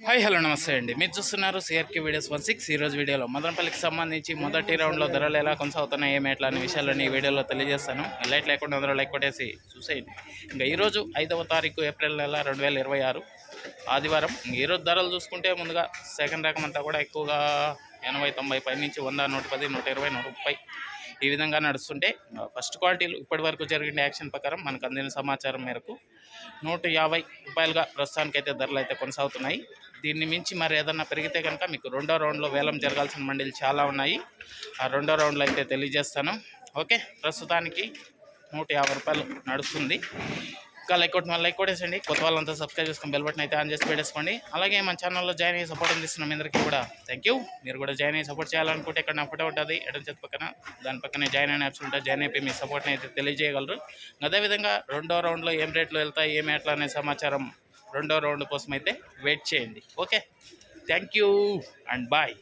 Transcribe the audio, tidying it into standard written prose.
Hi hello నమస్తే అండి. మీరు చూస్తున్నారు సిఆర్కే వీడియోస్ 16. ఈరోజు వీడియోలో మదనపల్లికి సంబంధించి మొదటి రౌండ్లో ధరలు ఎలా కొనసాగుతున్నాయి, ఏమి ఎట్లా అనే విషయాలని ఈ వీడియోలో తెలియజేస్తాను. లైట్ లేకుండా అందరూ లైక్ కొట్టేసి చూసేయండి. ఇంకా ఈరోజు 5వ తారీఖు ఏప్రిల్ నెల 2026 ఆదివారం. ఈరోజు ధరలు చూసుకుంటే ముందుగా సెకండ్ రకం అంతా కూడా ఎక్కువగా 80, 90 పై నుంచి 100, 110, 120, 130 ఈ విధంగా నడుస్తుంటే, ఫస్ట్ క్వాలిటీలు ఇప్పటి వరకు జరిగిన యాక్షన్ ప్రకారం మనకు అందిన సమాచారం మేరకు 150 రూపాయలుగా ప్రస్తుతానికైతే ధరలు అయితే కొనసాగుతున్నాయి. దీన్ని మించి మరి ఏదన్నా పెరిగితే కనుక మీకు రెండో రౌండ్లో వేలం జరగాల్సిన మండీలు చాలా ఉన్నాయి. ఆ రెండో రౌండ్లో అయితే తెలియజేస్తాను. ఓకే, ప్రస్తుతానికి 150 రూపాయలు నడుస్తుంది. ఇంకా లైక్ కొట్టేసండి. కొత్త వాళ్ళంతా సబ్స్క్రైబ్ చేసుకొని బెల్ బటన్ అయితే ఆన్ చేసి పెట్టేసుకోండి. అలాగే మన ఛానల్లో జాయిన్ అయ్యి సపోర్ట్ అందిస్తున్న మీ అందరికీ కూడా థ్యాంక్ యూ. మీరు కూడా జాయిన్ అయ్యి సపోర్ట్ చేయాలనుకుంటే ఇక్కడ నా ఫోటో ఉంటుంది ఎడం చేతి పక్కన, దాని పక్కనే జాయిన్ అయిన యాప్స్ ఉంటాయి. జాయిన్ అయిపోయి మీ సపోర్ట్ని అయితే తెలియజేయగలరు. అదేవిధంగా రెండో రౌండ్లో ఏం రేట్లు వెళ్తాయి, ఏమి ఎట్లా అనే సమాచారం రెండో రౌండ్ కోసం అయితే వెయిట్ చేయండి. Okay, thank you and bye.